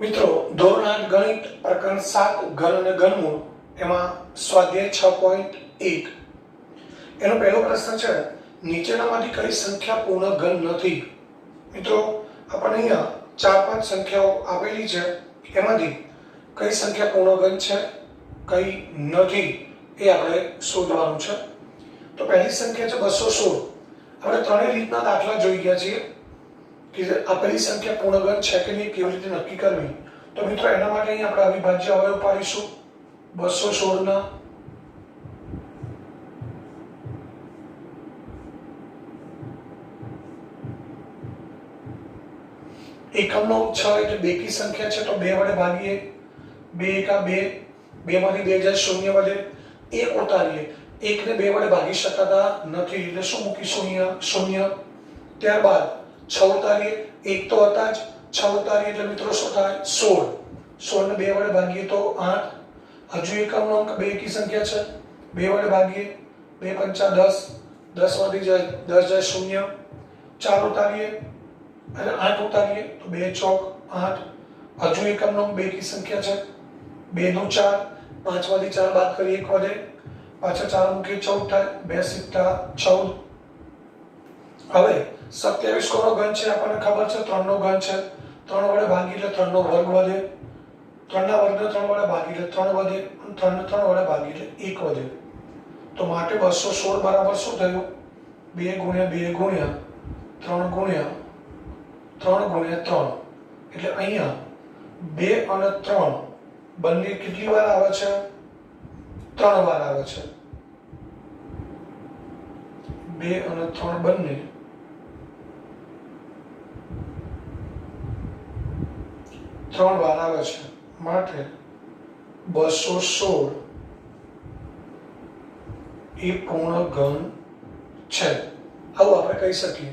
મિત્રો ધોરણ 8 ગણિત પ્રકરણ 7 ઘન અને ઘનમૂળ એમાં સ્વાધ્યાય 6.1 એનો પહેલો પ્રશ્ન છે નીચેનામાંથી કઈ સંખ્યા પૂર્ણ ઘન નથી। મિત્રો આપણને અહીંયા 4-5 સંખ્યાઓ આપેલી છે એમાંથી કઈ સંખ્યા પૂર્ણ ઘન છે કઈ નથી એ આપણે શોધવાનું છે। તો પહેલી સંખ્યા છે 216। આપણે ત્રણેય રીતના દાખલા જોઈ ગયા છીએ કે આપેલી સંખ્યા પૂર્ણ ઘન છે કે નહીં કેવી રીતે નક્કી કરવી। તો મિત્રો એના માટે અહીં આપણે અવિભાજ્ય અવયવ પાડીશું 216 ના એકમનો 6 એટલે બેકી સંખ્યા છે તો 2 વડે ભાગીએ 2 એકા 2 2 માંથી 2 જાય શૂન્ય વધે 1 ઉતારીએ 1 ને 2 વડે ભાગી શકાતા નથી એટલે શું મૂકીશું અહીંયા શૂન્ય। ત્યારબાદ 6 ઉતારીએ 1 તો હતા જ 6 ઉતારીએ એટલે મિત્રો શું થાય 16 16 ને 2 વડે ભાગીએ તો 8 હજુ એકમનો અંક બે એકી સંખ્યા છે 2 વડે ભાગીએ 2 પંચા 10 10 માંથી જાય 10 જાય શૂન્ય 4 ઉતારીએ અને 8 ઉતારીએ તો 2 ચોક 8 હજુ એકમનો અંક બે એકી સંખ્યા છે 2 નું 4 5 માંથી 4 બાદ કરીએ 1 વધે પાછા 4 મૂકીએ 14 થાય 2 સિત્તા 14। હવે 27 કોનો ઘન છે આપણને ખબર છે 3 નો ઘન છે 3 વડે ભાગી એટલે 3 નો વર્ગ વધે 3 ના વર્ગને 3 વડે ભાગી એટલે 3 વધે અને 3 ને 3 વડે ભાગી એટલે 1 વધે। તો માટે 216 બરાબર શું થયું 2 ગુણ્યા 2 ગુણ્યા 3 ગુણ્યા 3 ગુણ્યા 3 એટલે અહીંયા 2 અને 3 બંને કેટલી વાર આવે છે 3 વાર આવે છે 2 અને 3 બંને 3 વાર આવે છે માટે 216 એ પૂર્ણ ઘન છે આવું આપણે કહી શકીએ।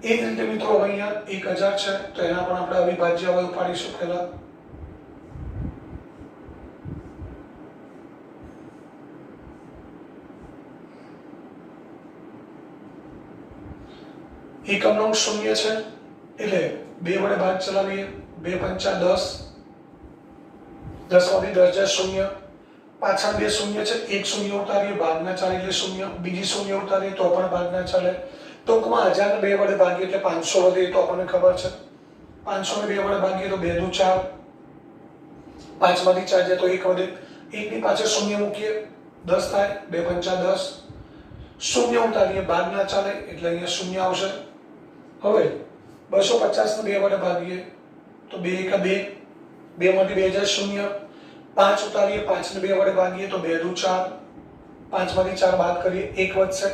એ જ રીતે મિત્રો અહીંયા 1000 છે તો એના પણ આપણે અવિભાજ્ય અવયવ પાડીશું। પહેલા એકમનો અંક શૂન્ય છે એટલે 2 વડે ભાગ ચલાવીએ 2 પંચા 10 10 માંથી 10 જાય શૂન્ય પાછા 2 શૂન્ય છે 1 શૂન્ય ઉતારીએ ભાગના ચાલે એટલે શૂન્ય બીજી શૂન્ય ઉતારીએ તો પણ ભાગના ચાલે। ટૂંકમાં 1000 ને 2 વડે ભાગીએ એટલે 500 વધે તો આપણને ખબર છે 500 ને 2 વડે ભાગીએ તો 2 નું 4 5 માંથી 4 જાય તો 1 વધે 1 ની પાછળ શૂન્ય મૂકીએ 10 થાય 2 પંચા 10 શૂન્ય ઉતારીએ ભાગના ચાલે એટલે અહીંયા શૂન્ય આવશે। હવે 250 ને 2 વડે ભાગીએ તો 2 એકા 2 2 માંથી 2 જાય શૂન્ય 5 ઉતારીએ 5 ને 2 વડે ભાગીએ તો 2 નું 4 5 માંથી 4 બાદ કરીએ 1 વધશે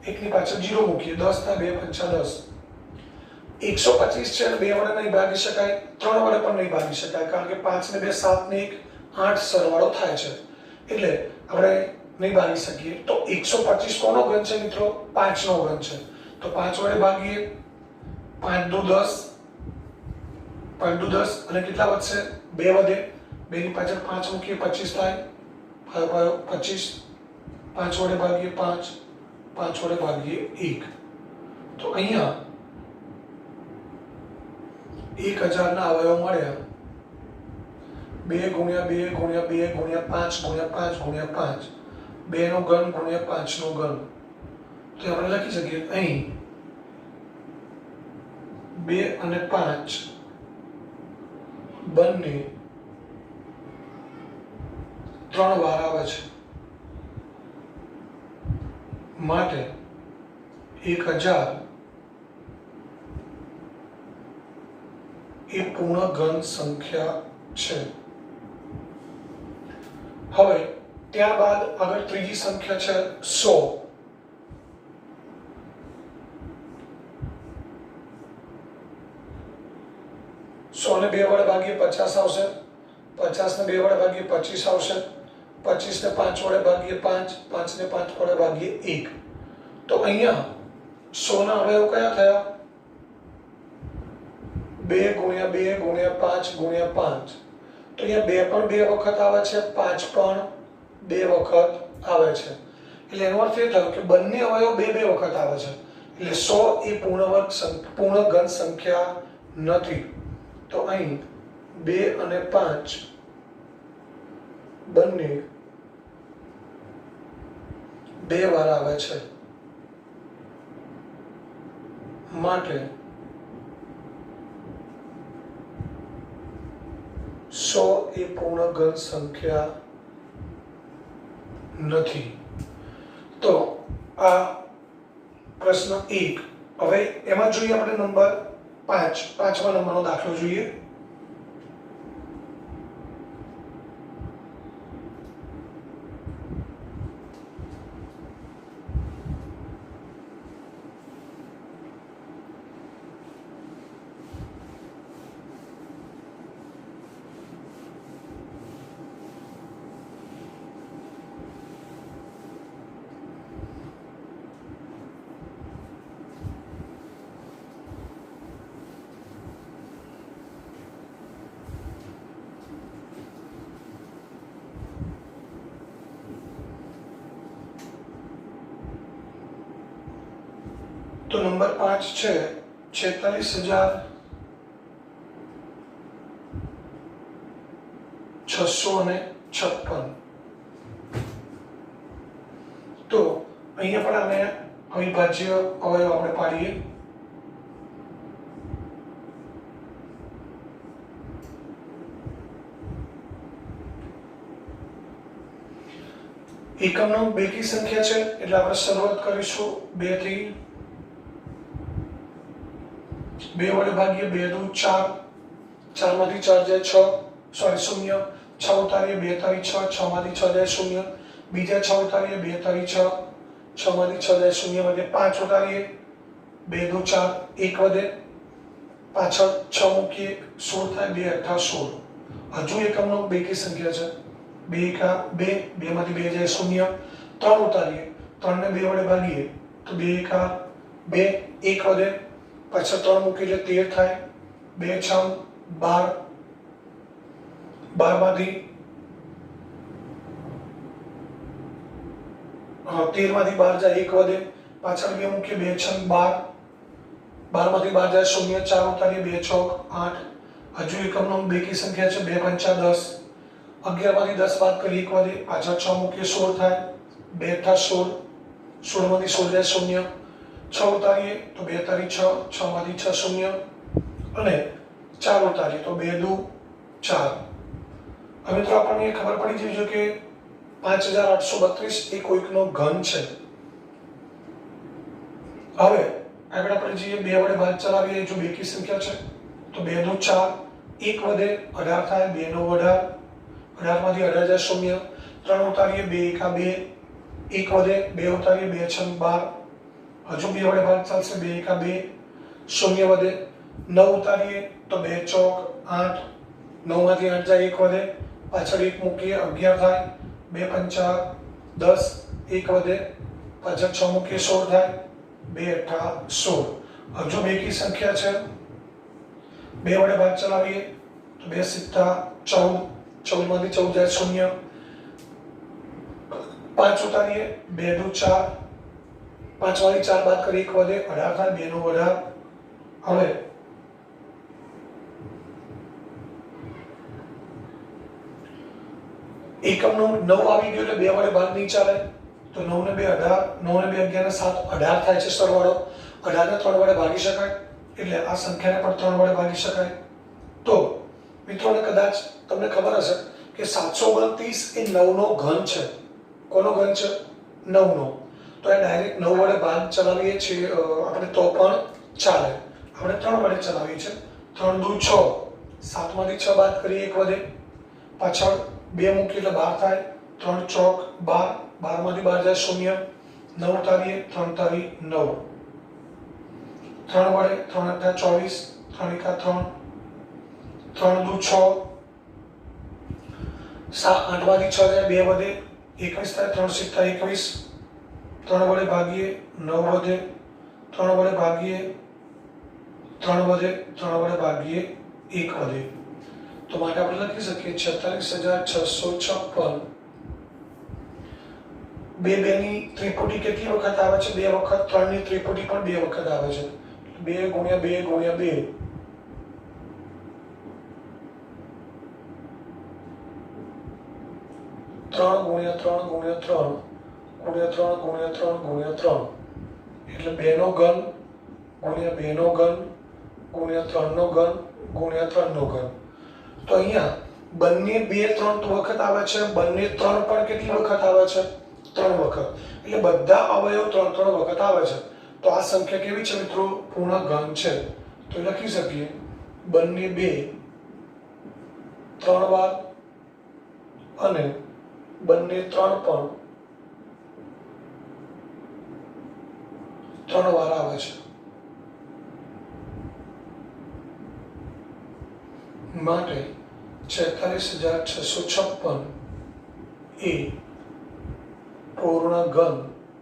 1 ની પાછળ 0 મૂકીએ 10 થાય 2 પંચા 10 125 છે 2 વડે નહીં ભાગી શકાય 3 વડે પણ નહીં ભાગી શકાય કારણ કે 5 ને 2 7 ને 1 8 સરવાળો થાય છે એટલે આપણે નહીં ભાગી શકીએ। તો 125 કોનો ઘન છે મિત્રો 5 નો ઘન છે તો 5 વડે ભાગીએ 5 દુ 10 5 દુ 10 અને કેટલા વધશે 2 વધે 2 ની પાછળ 5 મૂકીએ 25 થાય 25 5 વડે ભાગીએ 5 5 વડે ભાગીએ 1 તો અહીંયા 1000 ના અવયવ મળ્યા 2 ગુણ્યા 2 ગુણ્યા 2 ગુણ્યા 5 ગુણ્યા 5 ગુણ્યા 5 2 નો ઘન ગુણ્યા 5 નો ઘન તો આપણે લખી શકીએ અહીં 2 અને 5 બંને 3 વાર આવે છે માટે 1000 એ પૂર્ણ ઘન સંખ્યા છે। હવે ત્યારબાદ આગળ ત્રીજી સંખ્યા છે 100 100 ને 2 વડે ભાગીએ 50 આવશે 50 ને 2 વડે ભાગીએ 25 આવશે 25 ને 5 વડે ભાગીએ 5 5 ને 5 વડે ભાગીએ 1 તો અહીંયા 100 ના અવયવ કયા થયા 2 ગુણ્યા 2 ગુણ્યા 5 ગુણ્યા 5 તો અહીંયા 2 પણ 2 વખત આવે છે 5 પણ 2 વખત આવે છે એટલે એનો અર્થ એ થયો કે બંને અવયવ 2 2 વખત આવે છે એટલે 100 એ પૂર્ણ ઘન સંખ્યા નથી। તો અહીં 2 અને 5 બંને 2 વાર આવે છે, માટે 100 એ પૂર્ણ ઘન સંખ્યા નથી. તો આ પ્રશ્ન 1. હવે એમાં જોઈએ આપણે નંબર 5. 5મા નંબરનો દાખલો જોઈએ. તો નંબર 5 છે 46,656. તો અહીંયા પણ આને અવિભાજ્ય અવયવ આપણે પાડીએ. એકમનો બેકી સંખ્યા છે એટલે આપણે શરૂઆત કરીશું 2 થી. 2 વડે ભાગીએ 2 દુ 4, 4 માંથી 4 જાય 6, સોરી 0, 6 ઉતારીએ 2 તારી 6, 6 માંથી 6 જાય 0, બીજા 6 ઉતારીએ 2 તારી 6, 6 માંથી 6 જાય 0 વધે, 5 ઉતારીએ 2 દુ 4, 1 વધે, પાછળ 6 મૂકીએ 16 થાય, 2 અઠ્ઠા 16. હજુ એકમનો બેકી સંખ્યા છે 2 એકા 2, 2 માંથી 2 જાય 0, 3 ઉતારીએ, 3 ને 2 વડે ભાગીએ તો 2 એકા 2, 1 વધે, પાછળ 3 મૂકી એટલે 13 થાય, 2 6 12, 12 માંથી 13 માંથી 12 જાય 1 વધે, પાછળ 2 મૂકીએ 2 6 12, 12 માંથી 12 જાય 0, 4 ઉતારીએ 2 6 8. હજુ એકમનો બેકી સંખ્યા છે 2 5 10, 11 માંથી 10 બાદ કરી 1 વધે, પાછળ 6 મૂકીએ 16 થાય, 2 અઠ્ઠા 16, 16 માંથી 16 જાય 0, 6 ઉતારીએ તો 2 તારી 6, 6 માંથી 6 0 અને 4 ઉતારીએ તો 2 દુ 4. હવે તો આપણને ખબર પડી જવી જોઈએ કે 5832 એ કોઈકનો ઘન છે. હવે આગળ આપણે જઈએ 2 વડે ભાગ ચલાવીએ, જો બેકી સંખ્યા છે તો 2 દુ 4, 1 વધે 18 થાય, 2 નો 18, 18 માંથી 18 જાય 0, 3 ઉતારીએ 2 એકા 2, 1 વધે, 2 ઉતારીએ 2 6 12, હજુ 2 વડે ભાગ ચાલશે 2 એકા 2, 0 વધે, 9 ઉતારીએ તો 2 ચોક 8, 9 માંથી 8 જાય 1 વધે, પાછળ 1 મૂકીએ 11 થાય, 2 પંચા 10, 1 વધે, પાછળ 6 મૂકીએ 16 થાય, 2 અઠ્ઠા 16. હજુ બેકી સંખ્યા છે 2 વડે ભાગ ચલાવીએ તો 2 સિત્તા 14, 14 માંથી 14 જાય 0, 5 ઉતારીએ 2 દુ 4, 5 માંથી 4 બાદ કરી 1 વધે, 18 થાય, 2 નો 18. હવે એકમનો 9 આવી ગયો એટલે 2 વડે ભાગ નહીં ચાલે, તો 9 ને 2 18, 9 ને 2 11 ને 7 18 થાય છે સરવાળો, 18 ને 3 વડે ભાગી શકાય એટલે આ સંખ્યાને પણ 3 વડે ભાગી શકાય. તો મિત્રોને કદાચ તમને ખબર હશે કે 729 એ 9 નો ઘન છે. કોનો ઘન છે? 9 નો. તો એ ડાયરેક્ટ 9 વડે ભાગ ચલાવીએ છીએ આપણે તો પણ ચાલે. આપણે 3 વડે ચલાવીએ છીએ. 3 દુ 6, 7 માંથી 6 બાદ કરીએ 1 વધે, પાછળ 2 મૂકીએ એટલે 12 થાય, 3 ચોક 12, 12 માંથી 12 જાય 0, 9 ઉતારીએ 3 તારી 9, 3 વડે 3 અઠ્ઠા 24, 3 એકા 3, 3 દુ 6, 8 માંથી 6 જાય 2 વધે, 21 થાય, 3 સિત્તા 21, 3 વડે ભાગીએ 9 વધે, 3 વડે ભાગીએ 3 વધે, 3 વડે ભાગીએ 1 વધે. તો માટે આપણે લખી શકીએ 46,656. 2 ની ત્રિપુટી કેટલી વખત આવે છે? 2 વખત. 3 ની ત્રિપુટી પણ 2 વખત આવે છે. 2 ગુણ્યા 2 ગુણ્યા 2 3 ગુણ્યા 3 ગુણ્યા 3 ગુણ્યા 3 ગુણ્યા 3 ગુણ્યા 3 એટલે 2 નો ઘન ગુણ્યા 2 નો ઘન ગુણ્યા 3 નો ઘન ગુણ્યા 3 નો ઘન. તો અહીંયા બંને 2 3 વખત આવે છે, બંને 3 પણ કેટલી વખત આવે છે? 3 વખત. એટલે બધા અવયવ 3 3 વખત આવે છે. તો આ સંખ્યા કેવી છે મિત્રો? પૂર્ણ ઘન છે. તો લખી શકીએ બંને 2 3 વાર અને બંને 3 પણ 3 વાર આવે છે. માટે 46656 એ પૂર્ણ ઘન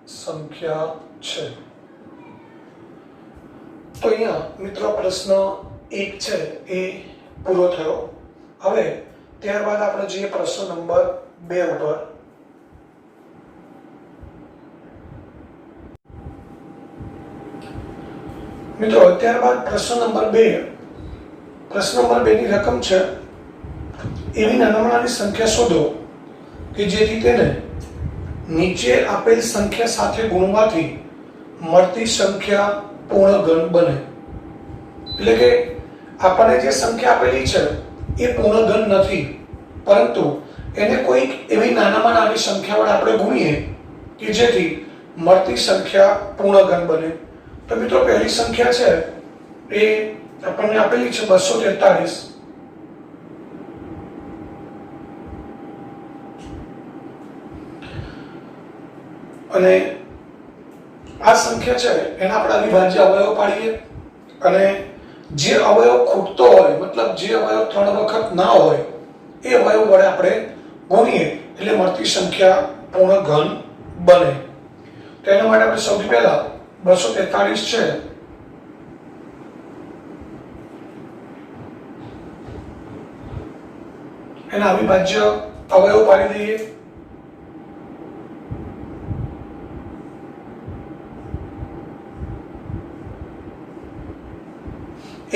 સંખ્યા છે. તો અહીંયા મિત્રો પ્રશ્ન 1 છે એ પૂરો થયો. હવે ત્યારબાદ આપણે જઈએ પ્રશ્ન નંબર 2 ઉપર. મિત્રો ત્યારબાદ પ્રશ્ન નંબર 2. પ્રશ્ન નંબર 2 ની રકમ છે એવી નાનામાં સંખ્યા શોધો કે જેથી તેને નીચે આપેલ સંખ્યા સાથે ગુણવાથી મળતી સંખ્યા પૂર્ણ ઘન બને. એટલે કે આપણને જે સંખ્યા આપેલી છે એ પૂર્ણ ઘન નથી, પરંતુ એને કોઈક એવી નાનામાં નાની સંખ્યા વડે આપણે ગુણીએ કે જેથી મળતી સંખ્યા પૂર્ણ ઘન બને. તો મિત્રો પહેલી સંખ્યા છે એ આપણને આપેલી છે 243. અને આ સંખ્યા છે એના આપણે અવિભાજ્ય અવયવ પાડીએ અને જે અવયવ ખૂટતો હોય, મતલબ જે અવયવ 3 વખત ના હોય એ અવયવ વડે આપણે ગુણીએ એટલે મળતી સંખ્યા પૂર્ણ ઘન બને. તો એના માટે આપણે સૌથી પહેલા 243 છે એના અવિભાજ્ય અવયવ પાડી દઈએ.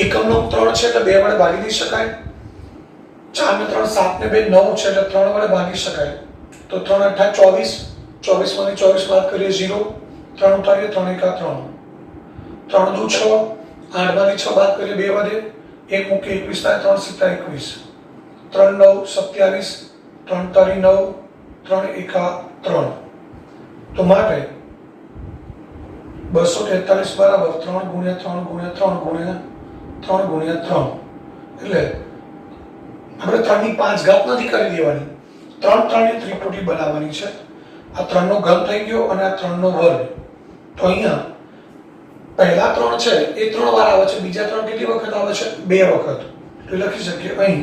એકમનો 3 છે એટલે 2 વડે ભાગી દઈ શકાય. 4 ને 3 7 ને 2 9 છે એટલે 3 વડે ભાગી શકાય. તો 3 8 24, 24 માંથી 24 બાદ કરીએ 0, 3 ઉતારીએ 3 1 3, 3 2 6, 8 માંથી 6 બાદ કરીએ 2 વધે, 1 મૂકીએ 21 થાય, 3 7 21, 3 9 27, 3 તારી 9, 3 1 3. તો માટે 243 બરાબર 3 ગુણ્યા 3 ગુણ્યા 3 ગુણ્યા 3 ગુણ્યા 3. એટલે આપણે 3 ની 5 ઘાત નથી કરી દેવાની, 3 3 ની ત્રિપુટી બનાવવાની છે. આ 3 નો ઘન થઈ ગયો અને આ 3 નો વર્ગ. તો અહીંયા પહેલા 3 છે એ 3 વાર આવે છે, બીજા 3 કેટલી વખત આવે છે? 2 વખત. તો લખી શકીએ અહીં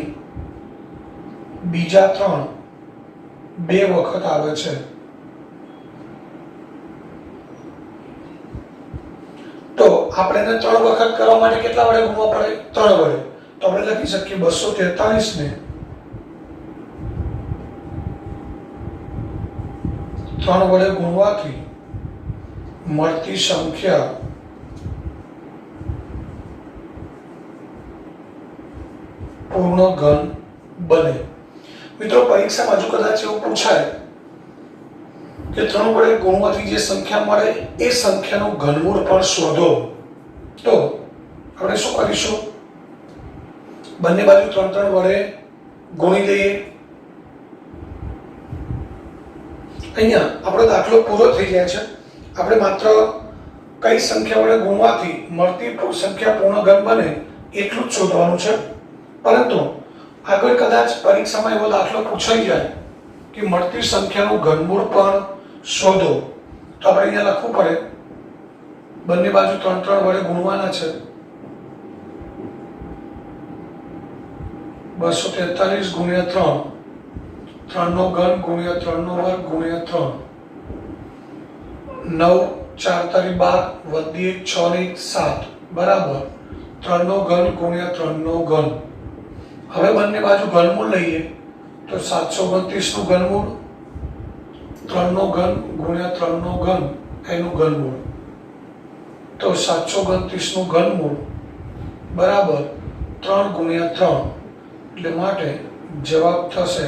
બીજા 3 2 વખત આવે છે. તો આપણે એને 3 વખત કરવા માટે કેટલા વડે ગુણવા પડે? 3 વડે. તો આપણે લખી શકીએ 243 ને 3 વડે ગુણવાથી મળતી સંખ્યા પૂર્ણ ઘન બને. મિત્રો પરીક્ષામાં હજુ કદાચ એવું પૂછાય કે 3 વડે ગુણવાથી જે સંખ્યા મળે એ સંખ્યાનું ઘનમૂળ પણ શોધો. તો આપણે શું કરીશું? બંને બાજુ 3 3 વડે ગુણી દઈએ. અહીંયા આપણો દાખલો પૂરો થઈ જાય છે. આપણે માત્ર કઈ સંખ્યા વડે ગુણવાથી મળતી સંખ્યા પૂર્ણ ઘન બને એટલું જ શોધવાનું છે. પરંતુ આગળ કદાચ પરીક્ષામાં એવો દાખલો પૂછાઈ જાય કે મળતી સંખ્યાનું ઘનમૂળ પણ શોધો, તો આપણે અહીંયા લખવું પડે બંને બાજુ 3 3 વડે ગુણવાના છે. 243 ગુણ્યા 3, 3 નો ઘન ગુણ્યા 3 નો વર્ગ ગુણ્યા 3, 9 4 તારી 12 વધી 6 ને 7 બરાબર 3 નો ઘન ગુણ્યા 3 નો ઘન. હવે બંને બાજુ ઘનમૂળ લઈએ તો 729 નું ઘનમૂળ, 3 નો ઘન ગુણ્યા 3 નો ઘન એનું ઘનમૂળ. તો 729 નું ઘનમૂળ બરાબર 3 ગુણ્યા 3. એટલે માટે જવાબ થશે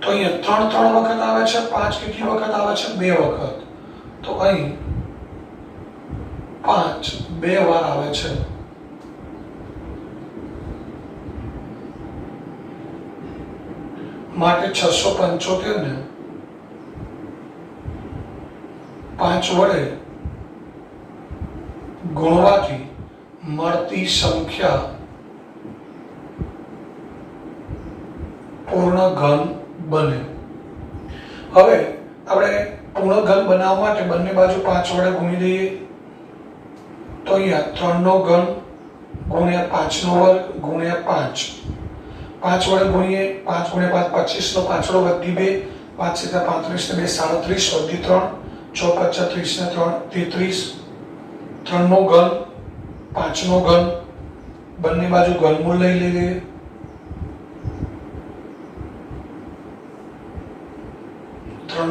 તો અહીંયા 3 વખત આવે છે, 5 કેટલી વખત આવે છે? 2 વખત. તો અહીં 5 2 વાર આવે છે. માટે 675 ને 5 વડે ગુણવાથી મળતી સંખ્યા પૂર્ણ ઘન બને. હવે આપણે પૂર્ણ ઘન બનાવવા માટે બંને બાજુ 5 વડે ગુણી દઈએ. તો અહીંયા 3 નો ઘન ગુણ્યા 5 નો વર્ગ ગુણ્યા 5. 5 વડે ગુણીએ, 5 ગુણ્યા 5 25 નો 5 વડે વધી 2, 5 × 35 ને 2 37 વધી 3, 6 × 30 ને 3 33. 3 નો ઘન 5 નો ઘન, બંને બાજુ ઘનમૂળ લઈ લઈએ.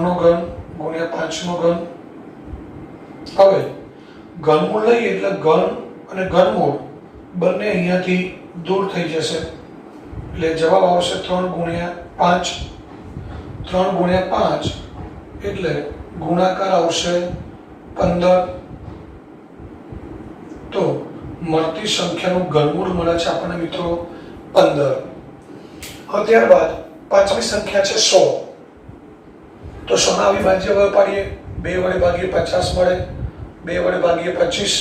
નો ઘન ગુણ્યા 5 નો ઘન. હવે ઘનમૂળ લઈએ એટલે ઘન અને ઘનમૂળ બંને અહીંયાથી દૂર થઈ જશે. એટલે જવાબ આવશે 3 ગુણ્યા 5. 3 ગુણ્યા 5 એટલે ગુણાકાર આવશે 15. તો મળતી સંખ્યાનું ઘનમૂળ મળે છે આપણને મિત્રો 15. હવે ત્યારબાદ પાંચમી સંખ્યા છે 100. તો 100 ના અવિભાજ્ય અવયવ પાડીએ. 2 વડે ભાગીએ 50 મળે, 2 વડે ભાગીએ 25.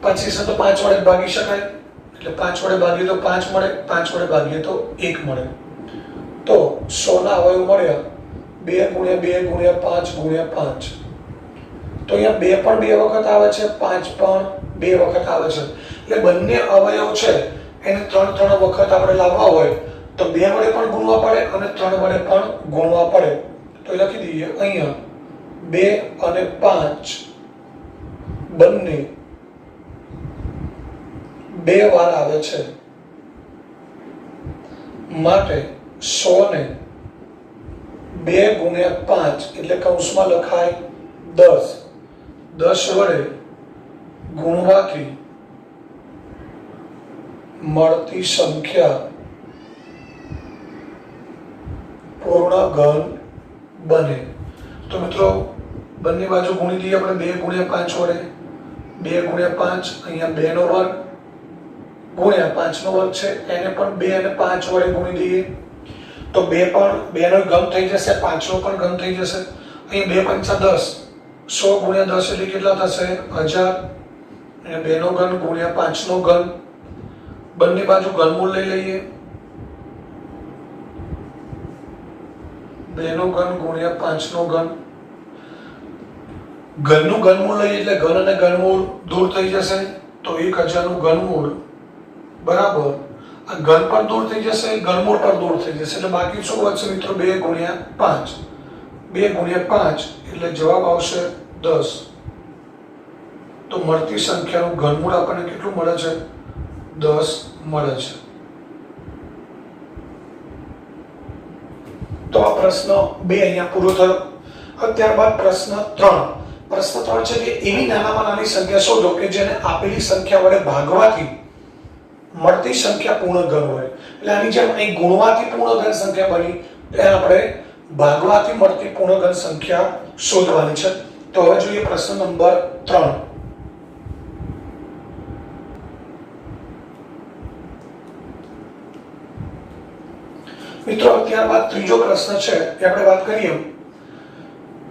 25 ને તો 5 વડે ભાગી શકાય, એટલે 5 વડે ભાગીએ તો 5 મળે, 5 વડે ભાગીએ તો 1 મળે. તો 100 ના અવયવ મળ્યા 2 ગુણ્યા 2 ગુણ્યા 5 ગુણ્યા 5. તો અહીંયા 2 પણ 2 વખત આવે છે, 5 પણ 2 વખત આવે છે. એટલે બંને અવયવ છે એને 3 વખત આપણે લાવવા હોય તો 2 વડે પણ ગુણવા પડે અને 3 વડે પણ ગુણવા પડે. તો લખી દઈએ અહીંયા 2 અને 5 બંને 2 વાર આવે છે. માટે 100 ને 2 ગુણ્યા 5 એટલે કૌંસમાં લખાય 10. 10 વડે ગુણવાથી મળતી સંખ્યા પૂર્ણ ઘન બને. તો મિત્રો બંને બાજુ ગુણી દઈએ આપણે 2 ગુણ્યા 5 વડે. 2 ગુણ્યા 5 અહીંયા 2 નો વર્ગ ગુણ્યા 5 નો વર્ગ છે એને પણ 2 અને 5 વડે ગુણી દઈએ. તો 2 પણ 2 નો ઘન થઈ જશે, 5 નો પણ ઘન થઈ જશે. અહીં 2 પંચા 10, 100 ગુણ્યા 10 એટલે કેટલા થશે? 1000. અને 2 નો ઘન ગુણ્યા 5 નો ઘન, બંને બાજુ ઘનમૂળ લઈ લઈએ. 2 નો ઘન ગુણ્યા 5 નો ઘન. ઘનનું ઘનમૂળ લઈએ એટલે ઘન અને ઘનમૂળ દૂર થઈ જશે. તો 1000 નું ઘનમૂળ બરાબર આ ઘન પણ દૂર થઈ જશે, ઘનમૂળ પણ દૂર થઈ જશે. એટલે બાકી શું વધશે મિત્રો? 2 ગુણ્યા 5. 2 ગુણ્યા 5 એટલે જવાબ આવશે 10. તો મળતી સંખ્યાનું ઘનમૂળ આપણને કેટલું મળે છે? 10 મળે છે. તો આ પ્રશ્ન 2 અહીંયા પૂરો થયો. હવે ત્યારબાદ પ્રશ્ન 3. પ્રશ્ન 3 છે કે એવી નાનામાં નાની સંખ્યા શોધો કે જેને આપેલી સંખ્યા વડે ભાગવાથી મળતી સંખ્યા પૂર્ણ ઘન હોય. એટલે આની જેમ અહીં ગુણવાથી પૂર્ણ ઘન સંખ્યા બની, એટલે આપણે ભાગવાથી મળતી પૂર્ણ ઘન સંખ્યા શોધવાની છે. તો હવે જોઈએ પ્રશ્ન નંબર 3. મિત્રો ત્યારબાદ ત્રીજો પ્રશ્ન છે એ આપણે વાત કરીએ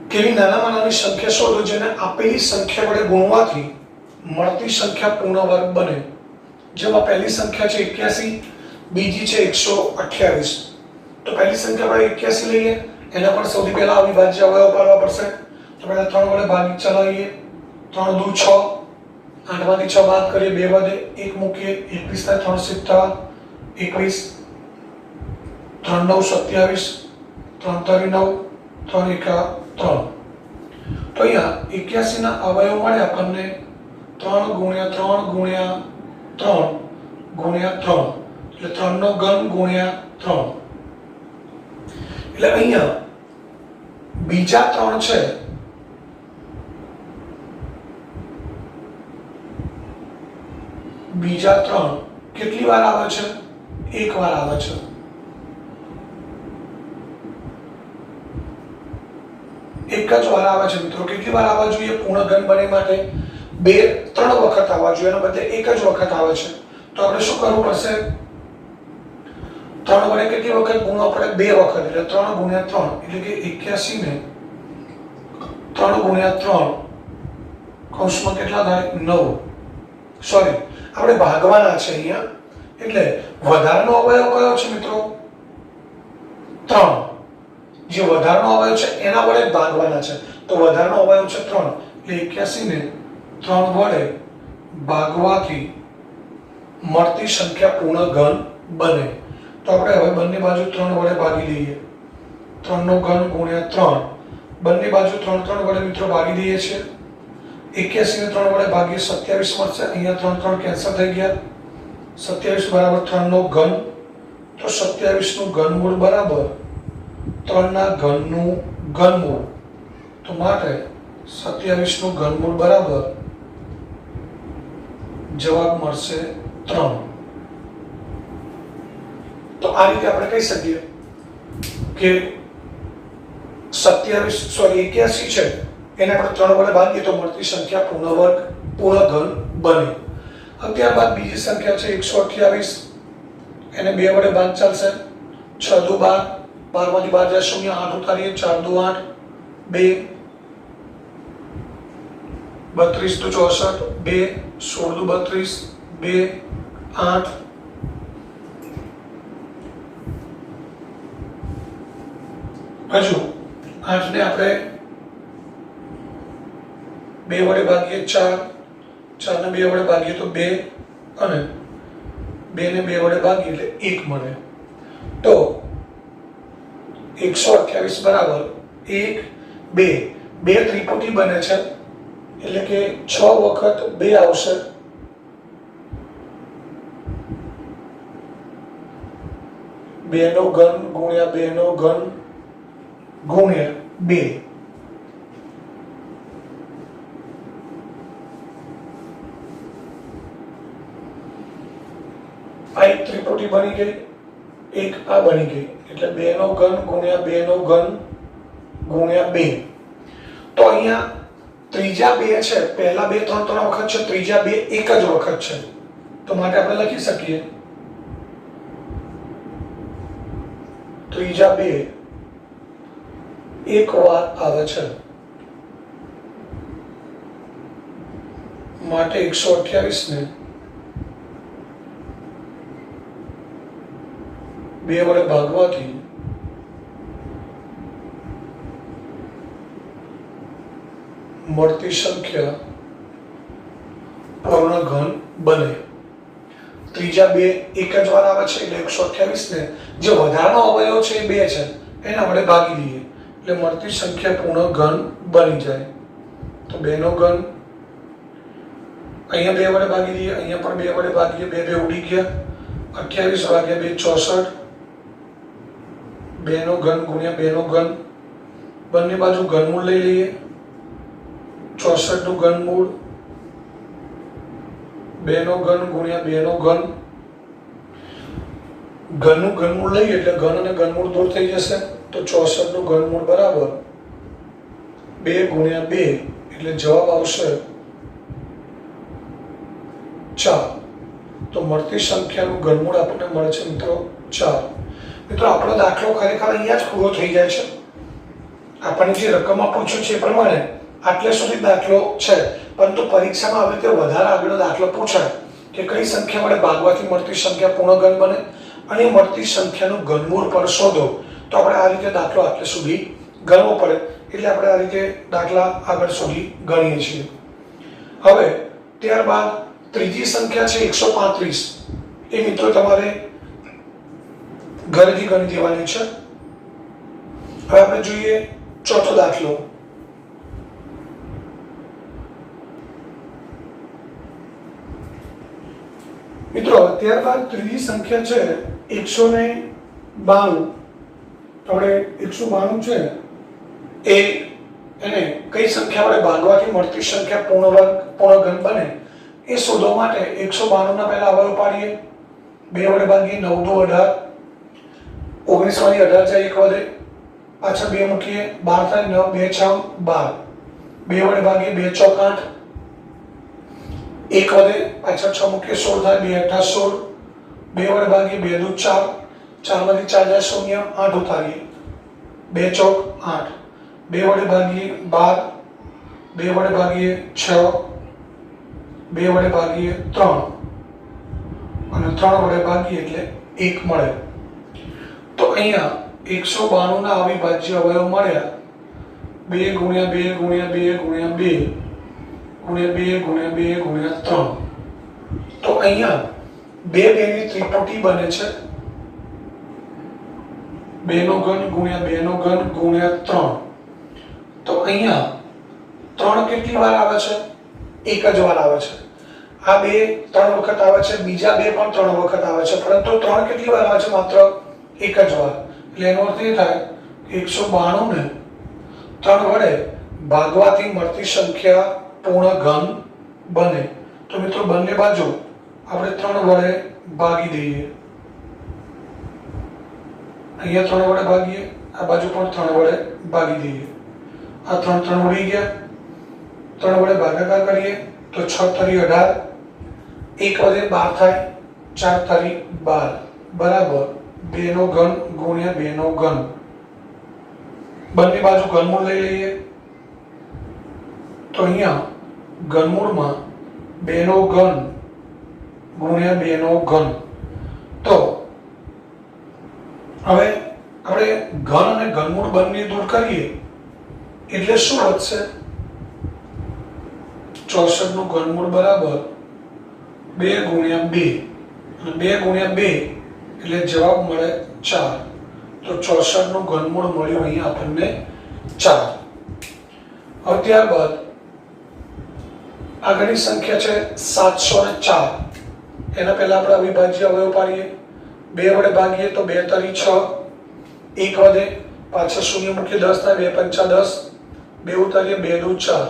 કે એવી નાનામાં નાની સંખ્યા શોધો જેને આપેલી સંખ્યા વડે ગુણવાથી મળતી સંખ્યા પૂર્ણ વર્ગ બને. જેમાં પહેલી સંખ્યા છે 81, બીજી છે 128. તો પહેલી સંખ્યા વડે 81 લઈએ, એના પર સૌથી પહેલા અવિભાજ્ય અવયવ પાડવા પડશે. તો પહેલા 3 વડે ભાગી ચલાવીએ. 3 દુ 6, 8 માંથી 6 બાદ કરીએ, 2 વધે, 1 મૂકીએ, 21 ના 3 સિત્તા 21, 3 9 27, 3 તરી 9, 3 એકા 3. તો અહીંયા 81 ના અવયવ મળે આપણને 3 ગુણ્યા 3 ગુણ્યા 3 ગુણ્યા 3, એટલે 3 નો ઘન ગુણ્યા 3. એટલે અહીંયા બીજા 3 છે બીજા 3 કેટલી વાર આવે છે? 1 વાર આવે છે. એક જ વાર આવે છે મિત્રો. કેટલી વાર આવવા જોઈએ પૂર્ણ ઘન બને માટે? 3 વખત આવવા જોઈએ, એના બદલે એક જ વખત આવે છે. તો આપણે શું કરવું પડશે? 3 વડે કેટલી વખત ગુણવા પડે? 2 વખત, એટલે 3 ગુણ્યા 3 એટલે કે 81 ને 3 ગુણ્યા 3 કૌંસમાં કેટલા થાય? 9. સોરી, આપણે ભાગવાના છે અહીંયા, એટલે વધારાનો અવયવ કયો છે મિત્રો? 3. જે વધારાનો અવયવ છે એના વડે ભાગવાના છે, તો વધારાનો અવયવ છે 3, એટલે 81 ને 3 વડે ભાગવાથી મળતી સંખ્યા પૂર્ણ ઘન બને. તો આપણે હવે બંને બાજુ 3 વડે ભાગી દઈએ. 3 નો ઘન ગુણ્યા 3, બંને બાજુ 3 વડે મિત્રો ભાગી દઈએ છીએ. 81 ને 3 વડે ભાગીએ 27 મળશે. અહીંયા 3 કેન્સલ થઈ ગયા. 27 બરાબર 3 નો ઘન, તો 27 નું ઘનમૂળ બરાબર 3 ના ઘનનું ઘનમૂળ. તો માટે 27 નું ઘનમૂળ બરાબર જવાબ મળશે 3. તો આ રીતે આપણે કહી શકીએ કે 81 છે એને આપણે 3 વડે ભાગીએ તો મળતી સંખ્યા પૂર્ણ ઘન બને. હવે ત્યારબાદ બીજી સંખ્યા છે 128, એને 2 વડે ભાગ ચાલશે. 6 દુ 12, 12 માંથી 12 જાય 0, 8 ઉતારીએ, 4 દુ 8, 2 32 દુ 64, 2 16 દુ 32, 2 8 હજુ 8 ને આપણે 2 વડે ભાગીએ 4, 4 ને 2 વડે ભાગીએ તો 2, અને 2 ને 2 વડે ભાગીએ એટલે 1 મળે. તો 128 બરાબર 1 2, 2 ત્રિપુટી બને છે, એટલે કે 6 વખત 2 આવશે. 2 નો ઘન ગુણ્યા 2 નો ઘન ગુણ્યા 2. આ એક ત્રિપુટી બની ગઈ, એક આ બની ગઈ, એટલે 2 નો ઘન ગુણ્યા 2 નો ઘન ગુણ્યા 2. તો અહીંયા ત્રીજા 2 છે, પહેલા 2 3 વખત છે, ત્રીજા 2 એક જ વખત છે. તો માટે આપણે લખી શકીએ ત્રીજા 2 એક વાર આવે છે, માટે 128 ને 2 વડે ભાગવાથી મળતી સંખ્યા પૂર્ણ ઘન બને. ત્રીજા 2 એક જ વાર આવે છે, એટલે 128 ને જે વધારાનો અવયવ છે એ 2 છે એના વડે ભાગી દઈએ એટલે મળતી સંખ્યા પૂર્ણ ઘન બની જાય. તો 2 નો ઘન અહીંયા 2 વડે ભાગી દઈએ, અહીંયા પણ 2 વડે ભાગીએ, 2 2 ઉડી ગયા, 28 ભાગ્યા 2 64, 2 નો ઘન ગુણ્યા 2 નો ઘન, બંને બાજુ ઘનમૂળ લઈ લઈએ. 64 નું ઘનમૂળ, 2 નો ઘન ગુણ્યા 2 નો ઘન, ઘનનું ઘનમૂળ લઈએ એટલે ઘન અને ઘનમૂળ દૂર થઈ જશે. તો 64 નું ઘનમૂળ બરાબર 2 ગુણ્યા 2 એટલે જવાબ આવશે 4. તો મળતી સંખ્યાનું ઘનમૂળ આપણને મળે છે મિત્રો 4. મિત્રો આપણો દાખલો ખરેખર અહીંયા જ પૂરો થઈ જાય છે. આપણને જે રકમમાં પૂછ્યું છે એ પ્રમાણે આટલે સુધી દાખલો છે, પરંતુ પરીક્ષામાં આવી રીતે વધારે આગળ દાખલો પૂછાય કે કઈ સંખ્યા વડે ભાગવાથી મળતી સંખ્યા પૂર્ણ ઘન બને અને મળતી સંખ્યાનું ઘનમૂળ પણ શોધો. તો આપણે આ રીતે દાખલો આટલે સુધી ગણવો પડે, એટલે આપણે આ રીતે દાખલા આગળ સુધી ગણીએ છીએ. હવે ત્યારબાદ ત્રીજી સંખ્યા છે 135. એ મિત્રો તમારે ઘરેથી ગણી દેવાની છે. હવે આપણે જોઈએ ચોથો દાખલો. મિત્રો ત્યારબાદ ત્રીજી સંખ્યા છે 192. આપણે 192 છે એ એને કઈ સંખ્યા વડે ભાગવાથી મળતી સંખ્યા પૂર્ણ ઘન બને એ શોધવા માટે 192 ના પહેલા અવયવ પાડીએ. 2 વડે ભાગીએ, 9 દુ 18, 19 માંથી 18 જાય 1 વધે, પાછળ 2 મૂકીએ 12 થાય 9 2 6 12 2 વડે ભાગીએ 2 ચોક 8 1 વધે પાછળ 6 મૂકીએ 16 થાય 2 8 16 2 વડે ભાગીએ 2 દૂ 4 4 માંથી 4 જાય 0 8 ઉતારીએ 2 ચોક 8 2 વડે ભાગીએ 12 2 વડે ભાગીએ 6 2 વડે ભાગીએ 3 અને 3 વડે ભાગીએ એટલે 1 મળે। તો અહીંયા 192 ના અવિભાજ્ય અવયવ મળ્યા 2 ગુણ્યા 2 ગુણ્યા 2 ગુણ્યા 2 ગુણ્યા 2 ગુણ્યા 2 ગુણ્યા 3। તો અહીંયા 2 ની ત્રિપુટી બને છે 2 નો ઘન ગુણ્યા 2 નો ઘન ગુણ્યા 3। તો અહીંયા 3 કેટલી વાર આવે છે? એક જ વાર આવે છે। આ 2 3 વખત આવે છે, બીજા 2 પણ 3 વખત આવે છે, પરંતુ 3 કેટલી વાર આવે છે? માત્ર એક જ વાર। એટલે એનો અર્થ એ થાય કે 192 ને 3 વડે ભાગવાથી મળતી સંખ્યા પૂર્ણ ઘન બને। તો મિત્રો બંને બાજુ આપણે 3 વડે ભાગી દઈએ। અહીંયા 3 વડે ભાગીએ, આ બાજુ પણ 3 વડે ભાગી દઈએ। આ 3 3 ઉડી ગયા, 3 વડે ભાગાકાર કરીએ તો 6 તરી 18, 1 વધે 12 થાય, 4 તરી 12 બરાબર 2 નો ઘન ગુણ્યા 2 નો ઘન। બંને બાજુ ઘનમૂળ લઈ લઈએ તો અહીંયા ઘનમૂળમાં 2 નો ઘન ગુણ્યા 2 નો ઘન। તો હવે આપણે ઘન અને ઘનમૂળ બંને દૂર કરીએ એટલે શું વધશે? 64 નું ઘનમૂળ બરાબર 2 ગુણ્યા 2 અને 2 ગુણ્યા 2 એટલે જવાબ મળે 4। તો 64 નું ઘનમૂળ મળ્યું અહીંયા આપણને 4। હવે ત્યારબાદ આગળની સંખ્યા છે 704। એના પહેલા આપણે અવિભાજ્ય અવયવ પાડીએ। 2 વડે ભાગીએ તો 2 તરી 6, 1 વધે પાછળ 0 મૂકીએ 10 થાય, 2 પંચા 10, 2 ઉતારીએ 2 દૂ 4।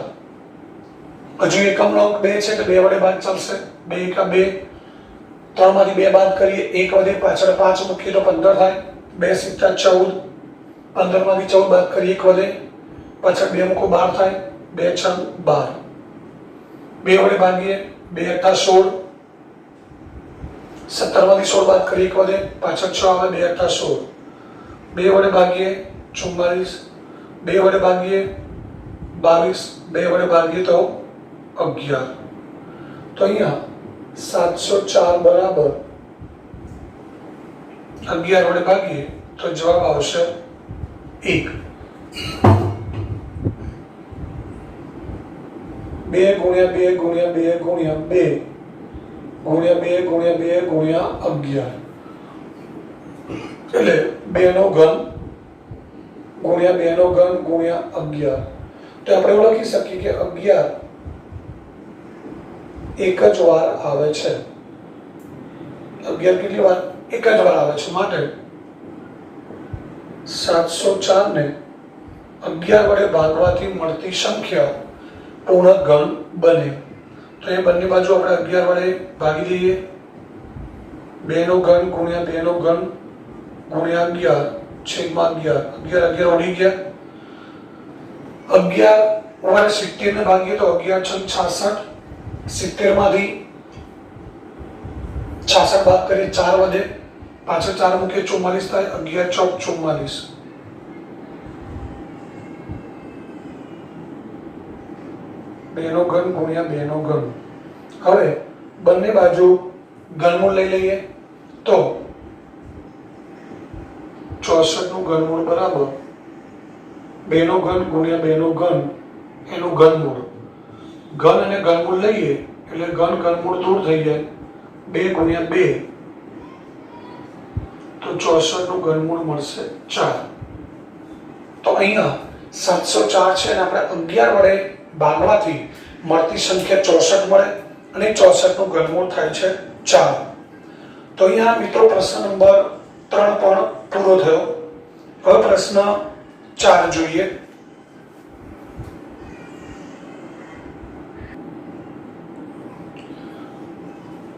હજુ એકમનો અંક 2 છે એટલે 2 વડે ભાગ ચાલશે। 2 એકા 2, 3 માંથી 2 બાદ કરીએ, 1 વધે પાછળ 5 મૂકીએ તો 15 થાય, 2 સિત્તા 14, 15 માંથી 14 બાદ કરીએ 1 વધે પાછળ 2 મૂકો 12 થાય, 2 6 12, 2 વડે ભાગીએ 2 8 16, 17 માંથી 16 બાદ કરીએ 1 વધે પાછળ 6 આવે, 2 8 16, 2 વડે ભાગીએ 44, 2 વડે ભાગીએ 22, 2 વડે ભાગીએ તો 11। તો અહીંયા 704 બરાબર 11 વડે ભાગીએ તો જવાબ આવશે 1। 2 ગુણ્યા 2 ગુણ્યા 2 ગુણ્યા 2 ગુણ્યા 2 ગુણ્યા 2 ગુણ્યા 11 એટલે 2 નો ઘન ગુણ્યા 2 નો ઘન ગુણ્યા 11। તો આપણે એવું લખી શકીએ કે 11 એક જ વાર આવે છે। 11 કેટલી વાર? એક જ વાર આવે છે, માટે 704 ને 11 વડે ભાગવાથી મળતી સંખ્યા પૂર્ણ ઘન બને। તો એ બંને બાજુ આપણે 11 વડે ભાગી દઈએ। 2 નો ઘન ગુણ્યા 2 નો ઘન ગુણ્યા 11 છેદમાં 11, 11 ઉડી ગયા। 11 વડે 70 ને ભાગીએ તો 11 છંગ 66, 70 માંથી 66 બાદ કરીએ 4 વધે પાછળ 4 મૂકીએ 44 થાય, 11 ચોક 44, 2 નો ઘન ગુણ્યા 2 નો ઘન। હવે બંને બાજુ ઘનમૂળ લઈ લઈએ તો 64 નું ઘનમૂળ બરાબર 2 નો ઘન ગુણ્યા 2 નો ઘન એનું ઘનમૂળ। ઘન અને ઘનમૂળ લઈએ એટલે ઘન ઘનમૂળ દૂર થઈ જાય, 2 ગુણ્યા 2 તો 64 નું ઘનમૂળ મળશે 4। તો અહીંયા 704 છે અને આપણે 11 વડે ભાગવાથી મળતી સંખ્યા 64 મળે અને 64 નું ઘનમૂળ થાય છે 4। તો અહીંયા મિત્રો પ્રશ્ન નંબર 3 પણ પૂરો થયો। હવે પ્રશ્ન 4 જોઈએ।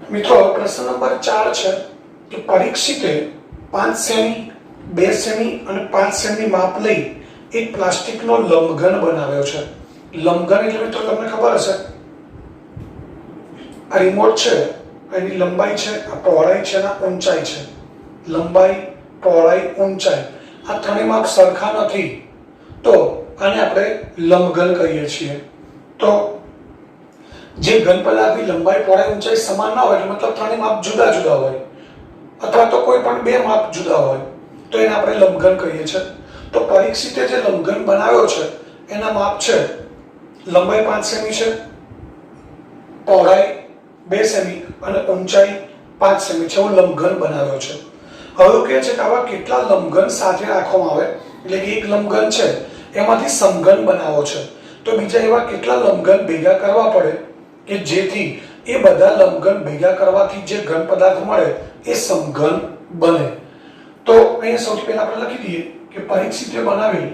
મિત્રો પ્રશ્ન નંબર 4 છે કે પરીક્ષિતે 5 સેમી 2 સેમી અને 5 સેમી માપ લઈ એક પ્લાસ્ટિકનો લંબઘન બનાવ્યો છે. લંબઘન એટલે મિત્રો તમને ખબર હશે, આ રિમોટ છે, એની લંબાઈ છે, આ પહોળાઈ છે, આ ઊંચાઈ છે. લંબાઈ, પહોળાઈ, ઊંચાઈ આ ત્રણેય માપ સરખા નથી તો આને આપણે લંબઘન કહીએ છીએ. તો જે ઘન પદાર્થની લંબાઈ, પહોળાઈ, ઊંચાઈ સમાન ના હોય એટલે મતલબ ત્રણેય માપ જુદા જુદા હોય અથવા તો કોઈ પણ બે માપ જુદા હોય તો એને આપણે લંબઘન કહીએ છીએ. તો પરીક્ષિતે જે લંબઘન બનાવ્યો છે એના માપ છે લંબાઈ 5 સેમી છે, પહોળાઈ 2 સેમી અને ઊંચાઈ 5 સેમી છે. એવું લંબઘન બનાવ્યો છે. હવે એવું કહે છે કે આવા કેટલા લંબઘન સાથે રાખવામાં આવે, એટલે કે એક લંબઘન છે એમાંથી સમઘન બનાવવો છે તો બીજા એવા કેટલા લંબઘન ભેગા કરવા પડે કે જેથી એ બધા લંબઘન ભેગા કરવાથી જે ઘન પદાર્થ મળે એ સમઘન બને. તો અહીંયા સૌથી પહેલા આપણે લખી દઈએ કે પરીક્ષિતે બનાવેલ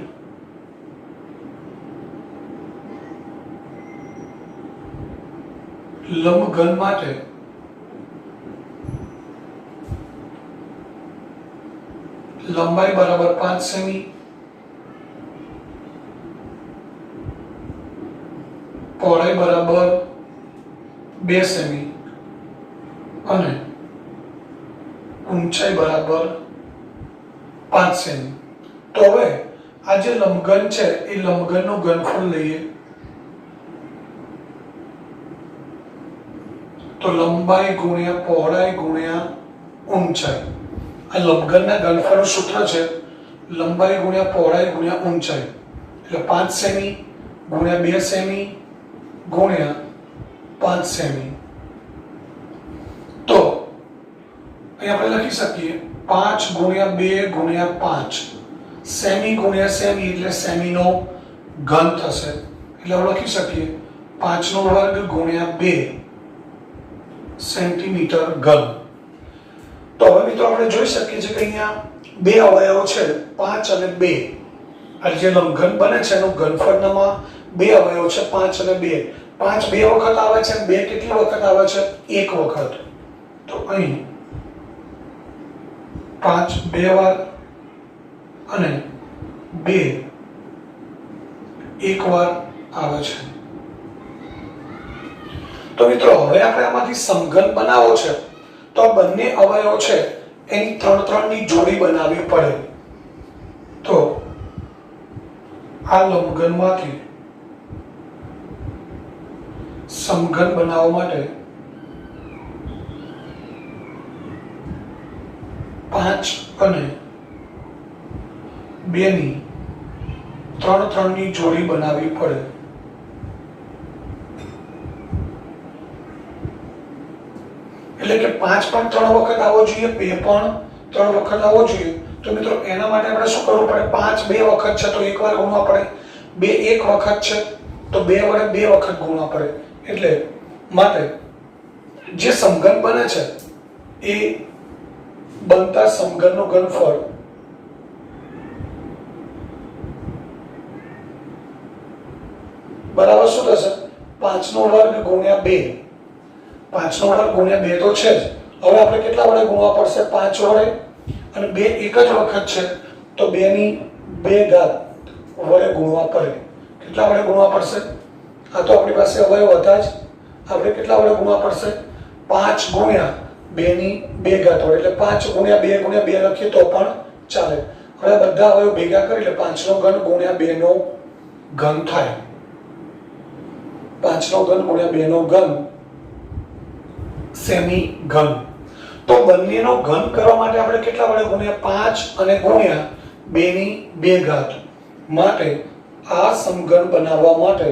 લંબઘન માટે લંબાઈ બરાબર 5 સેમી, પહોળાઈ બરાબર 2 સેમી અને ઊંચાઈ બરાબર 5 સેમી. તો હવે આ જે લંબઘન છે એ લંબઘનનું ઘનફળ લઈએ તો લંબાઈ ગુણ્યા પહોળાઈ ગુણ્યા ઊંચાઈ. આ લંબઘનના ઘનફળનું સૂત્ર છે લંબાઈ ગુણ્યા પહોળાઈ ગુણ્યા ઊંચાઈ. એટલે 5 સેમી ગુણ્યા 2 સેમી ગુણ્યા 5 સેમી. તો અહીં આપણે લખી શકીએ 5 ગુણ્યા 2 ગુણ્યા 5 સેમી ગુણ્યા સેમી એટલે સેમીનો ઘન થશે. એટલે આપણે લખી શકીએ 5 નો વર્ગ ગુણ્યા 2 સેન્ટીમીટર ઘન. તો હવે મિત્રો આપણે જોઈ શકીએ છીએ કે અહીંયા બે અવયવો છે 5 અને 2. આ જે લંબઘન બને છે એનું ઘનફળમાં બે અવયવો છે 5 અને 2. 5 બે વખત આવે છે, 2 કેટલી વખત આવે છે? એક વખત. તો અહીં 5 બે વાર અને 2 એક વાર આવે છે. તો મિત્રો હવે આપણે આમાંથી સમઘન બનાવવો છે તો આ બંને અવયવો છે એની 3 ની જોડી બનાવવી પડે. તો આ લંબઘનમાંથી સમઘન બનાવવા માટે 5 અને 2 ની 3 ની જોડી બનાવવી પડે. એટલે કે 5 પણ 3 વખત આવવો જોઈએ, 2 પણ 3 વખત આવવો જોઈએ. તો મિત્રો એના માટે આપણે શું કરવું પડે? 5 બે વખત છે તો એક વાર ગુણવા પડે, 2 એક વખત છે તો 2 વડે 2 વખત ગુણવા પડે. એટલે માટે જે સમઘન બને છે એ બનતા સમઘનનું ઘનફળ બરાબર શું થશે? 5 નો વર્ગ ગુણ્યા 2. 5 નો વર્ગ ગુણ્યા 2 તો છે જ. હવે આપણે કેટલા વડે ગુણવા પડશે? 5 વડે, અને 2 એક જ વખત છે તો 2 ની 2 ઘાત વડે ગુણવા પડે. કેટલા વડે ગુણવા પડશે? આ તો આપણી પાસે અવયવ હતા જ. આપણે કેટલા વડે ગુણવા પડશે? 5 ગુણ્યા 2 ની 2 ઘાત વડે. એટલે 5 ગુણ્યા 2 ગુણ્યા 2 લખીએ તો પણ ચાલે. હવે બધા અવયવ ભેગા કરી એટલે 5 નો ઘન ગુણ્યા 2 નો ઘન થાય. 5 નો ઘન ગુણ્યા 2 નો ઘન સેમી ઘન. તો બંનેનો ઘન કરવા માટે આપણે કેટલા વડે ગુણ્યા? 5 અને ગુણ્યા 2 ની 2 ઘાત. માટે આ સમઘન બનાવવા માટે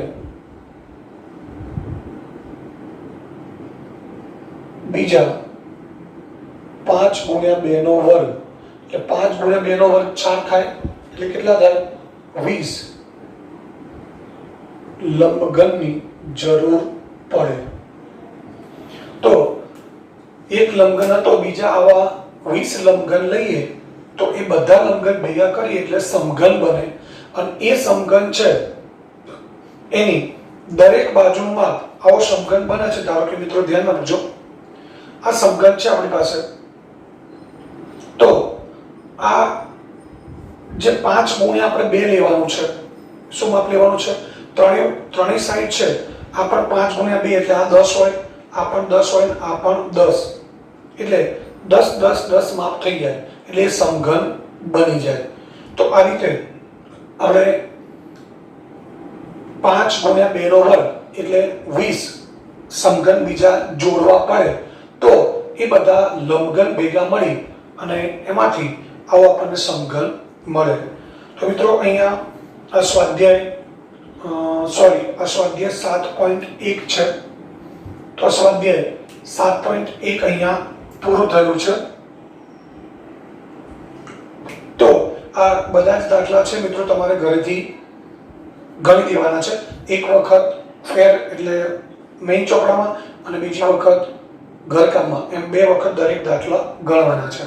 બીજા 5 ગુણ્યા 2 નો વર્ગ. એટલે 5 ગુણ્યા 2 નો વર્ગ 4 થાય. એટલે કેટલા થાય? 20 લંબઘનની જરૂર પડે. તો એક લંબઘન હતો, બીજા આવા 20 લંબઘન લઈએ તો એ બધા લંબઘન ભેગા કરીએ એટલે સમઘન બને. અને એ સમઘન છે એની દરેક બાજુમાં આવો સમઘન બને છે. ધારો કે મિત્રો ધ્યાન રાખજો, આ સમઘન છે આપણી પાસે. તો આ જે 5 ગુણ્યા આપણે 2 લેવાનું છે. શું માપ લેવાનું છે? ત્રણેય સાઈડ છે આ પણ 5 ગુણ્યા 2 એટલે આ 10 હોય, આ પણ 10 હોય, આ પણ 10, એટલે 10 10 10 માપ થઈ જાય એટલે એ સમઘન બની જાય. તો આ રીતે આપણે 5 ગુણ્યા 2 નો વર્ગ એટલે 20 સમઘન બીજા જોડવા પડે તો એ બધા લંબઘન ભેગા મળી અને એમાંથી આવો આપણને સમઘન મળે. તો મિત્રો અહીંયા આ સ્વાધ્યાય 7.1 છે. તો આ સ્વાધ્યાય 7.1 અહીંયા પૂરું થયું છે. તો આ બધા જ દાખલા છે મિત્રો તમારે ઘરેથી ગણી દેવાના છે. એક વખત ફેર એટલે મેઇન ચોપડામાં અને બીજી વખત ઘરકામમાં, એમ 2 વખત દરેક દાખલા ગણવાના છે.